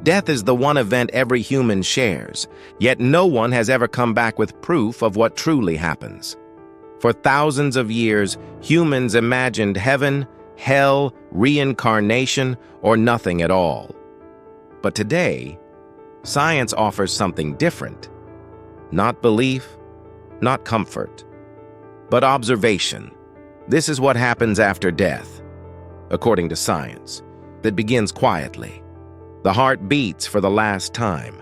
Death is the one event every human shares, yet no one has ever come back with proof of what truly happens. For thousands of years, humans imagined heaven, hell, reincarnation, or nothing at all. But today, science offers something different. Not belief, not comfort, but observation. This is what happens after death, according to science, that begins quietly. The heart beats for the last time.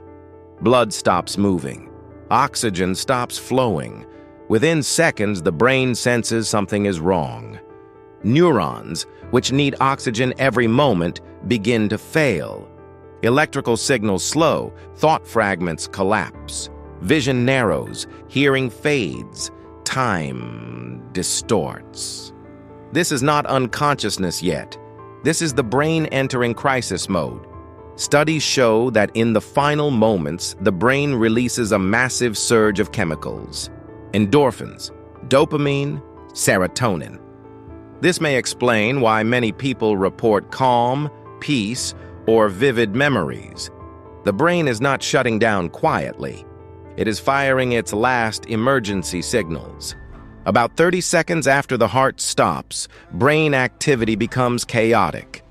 Blood stops moving. Oxygen stops flowing. Within seconds, the brain senses something is wrong. Neurons, which need oxygen every moment, begin to fail. Electrical signals slow, thought fragments collapse. Vision narrows, hearing fades, time distorts. This is not unconsciousness yet. This is the brain entering crisis mode. Studies show that in the final moments, the brain releases a massive surge of chemicals: endorphins, dopamine, serotonin. This may explain why many people report calm, peace, or vivid memories. The brain is not shutting down quietly. It is firing its last emergency signals. About 30 seconds after the heart stops, brain activity becomes chaotic.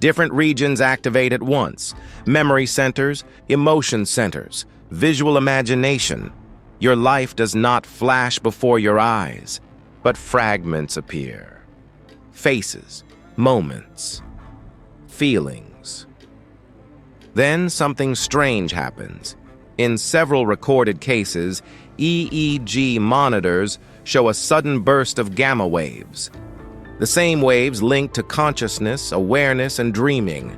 Different regions activate at once: memory centers, emotion centers, visual imagination. Your life does not flash before your eyes, but fragments appear. Faces, moments, feelings. Then something strange happens. In several recorded cases, EEG monitors show a sudden burst of gamma waves. The same waves linked to consciousness, awareness, and dreaming.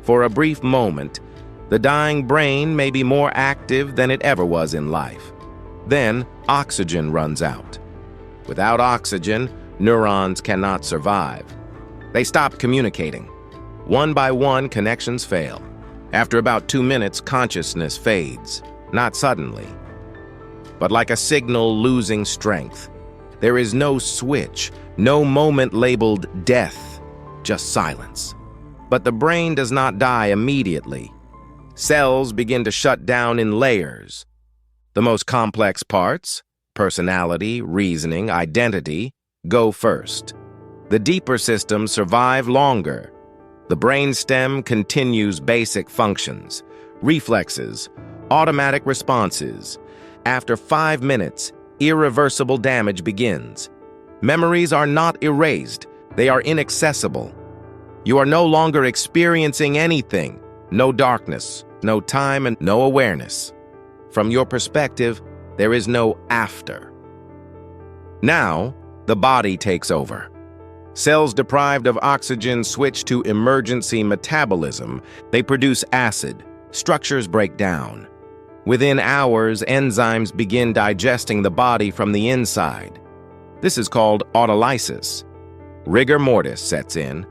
For a brief moment, the dying brain may be more active than it ever was in life. Then, oxygen runs out. Without oxygen, neurons cannot survive. They stop communicating. One by one, connections fail. After about 2 minutes, consciousness fades. Not suddenly, but like a signal losing strength. There is no switch, no moment labeled death, just silence. But the brain does not die immediately. Cells begin to shut down in layers. The most complex parts, personality, reasoning, identity, go first. The deeper systems survive longer. The brainstem continues basic functions, reflexes, automatic responses. After 5 minutes, irreversible damage begins. Memories are not erased, they are inaccessible. You are no longer experiencing anything, no darkness, no time, and no awareness. From your perspective, there is no after. Now, the body takes over. Cells deprived of oxygen switch to emergency metabolism. They produce acid. Structures break down. Within hours, enzymes begin digesting the body from the inside. This is called autolysis. Rigor mortis sets in.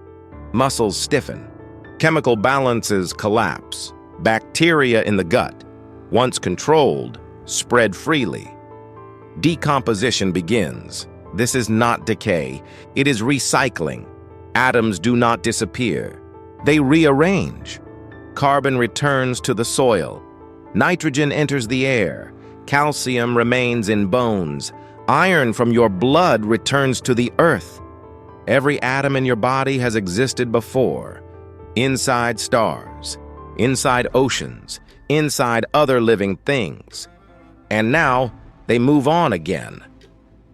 Muscles stiffen. Chemical balances collapse. Bacteria in the gut, once controlled, spread freely. Decomposition begins. This is not decay. It is recycling. Atoms do not disappear. They rearrange. Carbon returns to the soil. Nitrogen enters the air. Calcium remains in bones. Iron from your blood returns to the earth. Every atom in your body has existed before. Inside stars, inside oceans, inside other living things. And now, they move on again.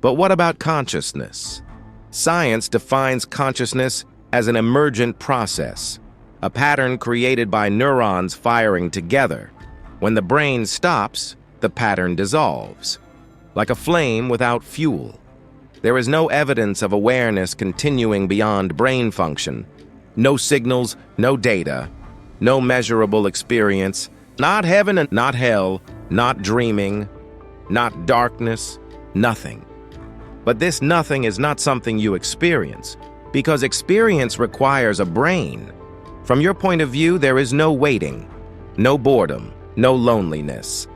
But what about consciousness? Science defines consciousness as an emergent process, a pattern created by neurons firing together. When the brain stops, the pattern dissolves, like a flame without fuel. There is no evidence of awareness continuing beyond brain function. No signals, no data, no measurable experience. Not heaven and not hell, not dreaming, not darkness, nothing. But this nothing is not something you experience, because experience requires a brain. From your point of view, there is no waiting, no boredom, no loneliness.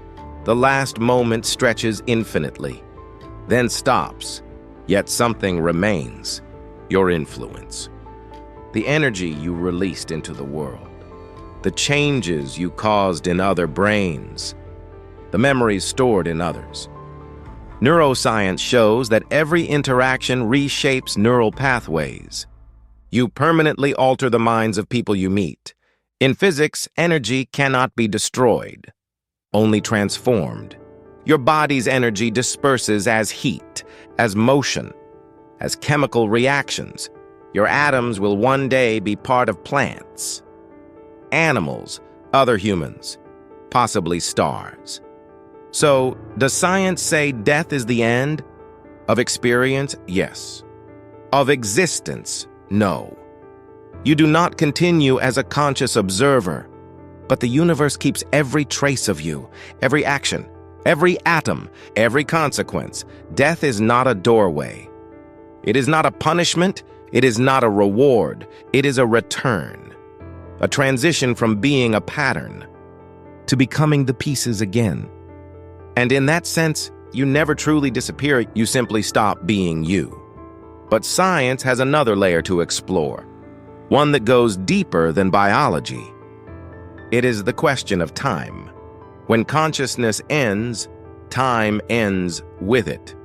The last moment stretches infinitely, then stops, yet something remains, your influence, the energy you released into the world. the changes you caused in other brains, the memories stored in others. Neuroscience shows that every interaction reshapes neural pathways. You permanently alter the minds of people you meet. In physics, energy cannot be destroyed, only transformed. Your body's energy disperses as heat, as motion, as chemical reactions. Your atoms will one day be part of plants, animals, other humans, possibly stars. So, does science say death is the end? Of experience? Yes. Of existence? No. You do not continue as a conscious observer, but the universe keeps every trace of you, every action, every atom, every consequence. Death is not a doorway. It is not a punishment. It is not a reward. It is a return, a transition from being a pattern to becoming the pieces again. And in that sense, you never truly disappear, you simply stop being you. But science has another layer to explore, one that goes deeper than biology. It is the question of time. When consciousness ends, time ends with it.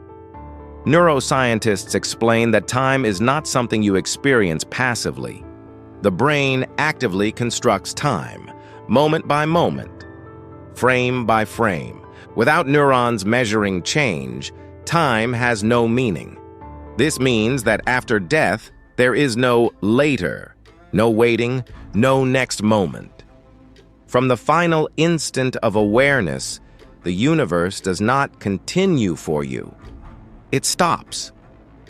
Neuroscientists explain that time is not something you experience passively. The brain actively constructs time, moment by moment, frame by frame. Without neurons measuring change, time has no meaning. This means that after death, there is no later, no waiting, no next moment. From the final instant of awareness, the universe does not continue for you. It stops.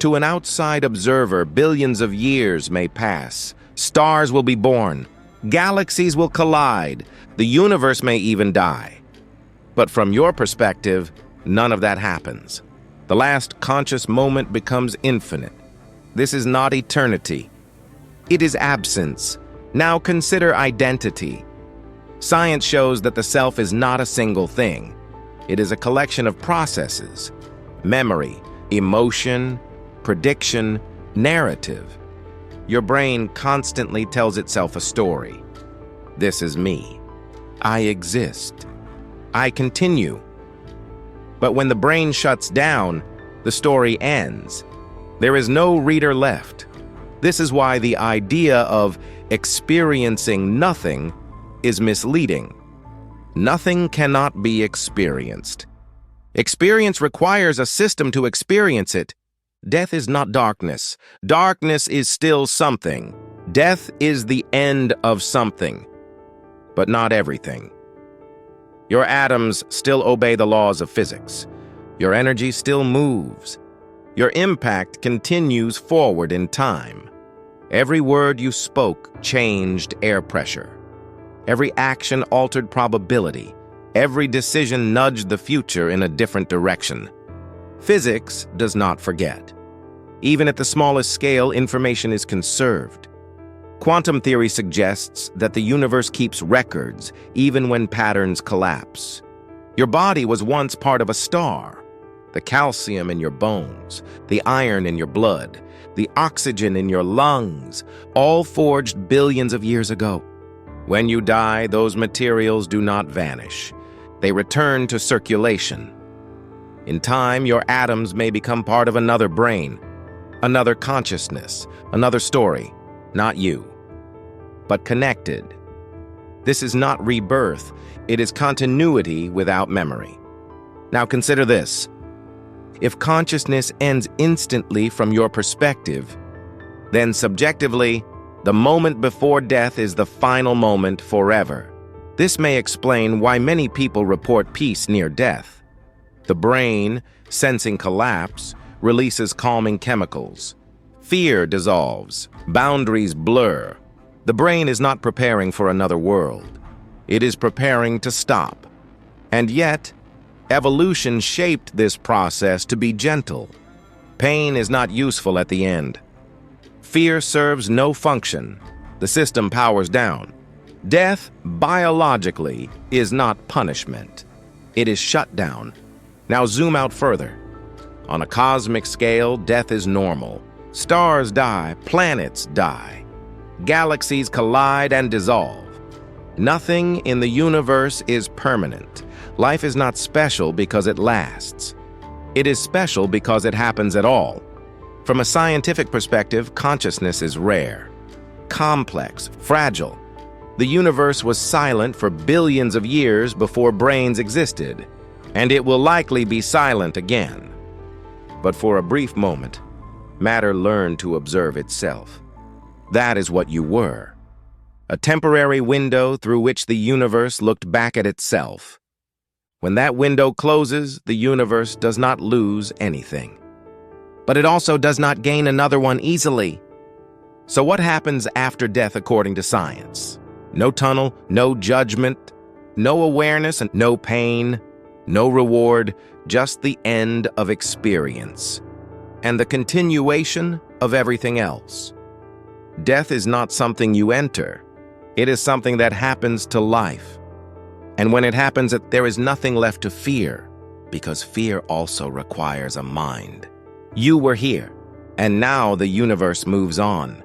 To an outside observer, billions of years may pass. Stars will be born. Galaxies will collide. The universe may even die. But from your perspective, none of that happens. The last conscious moment becomes infinite. This is not eternity. It is absence. Now consider identity. Science shows that the self is not a single thing. It is a collection of processes, memory, emotion, prediction, narrative. Your brain constantly tells itself a story. This is me. I exist. I continue. But when the brain shuts down, the story ends. There is no reader left. This is why the idea of experiencing nothing is misleading. Nothing cannot be experienced. Experience requires a system to experience it. Death is not darkness. Darkness is still something. Death is the end of something, but not everything. Your atoms still obey the laws of physics. Your energy still moves. Your impact continues forward in time. Every word you spoke changed air pressure. Every action altered probability. Every decision nudged the future in a different direction. Physics does not forget. Even at the smallest scale, information is conserved. Quantum theory suggests that the universe keeps records, even when patterns collapse. Your body was once part of a star. The calcium in your bones, the iron in your blood, the oxygen in your lungs, all forged billions of years ago. When you die, those materials do not vanish. They return to circulation. In time, your atoms may become part of another brain, another consciousness, another story. Not you, but connected. This is not rebirth. It is continuity without memory. Now consider this. If consciousness ends instantly from your perspective, then subjectively, the moment before death is the final moment forever. This may explain why many people report peace near death. The brain, sensing collapse, releases calming chemicals. Fear dissolves, boundaries blur. The brain is not preparing for another world. It is preparing to stop. And yet, evolution shaped this process to be gentle. Pain is not useful at the end. Fear serves no function. The system powers down. Death, biologically, is not punishment. It is shut down. Now zoom out further. On a cosmic scale, death is normal. Stars die, planets die. Galaxies collide and dissolve. Nothing in the universe is permanent. Life is not special because it lasts. It is special because it happens at all. From a scientific perspective, consciousness is rare, complex, fragile. The universe was silent for billions of years before brains existed, and it will likely be silent again. But for a brief moment, matter learned to observe itself. That is what you were. A temporary window through which the universe looked back at itself. When that window closes, the universe does not lose anything. But it also does not gain another one easily. So what happens after death according to science? No tunnel, no judgment, no awareness, and no pain, no reward, just the end of experience and the continuation of everything else. Death is not something you enter. It is something that happens to life. And when it happens, there is nothing left to fear, because fear also requires a mind. You were here, and now the universe moves on.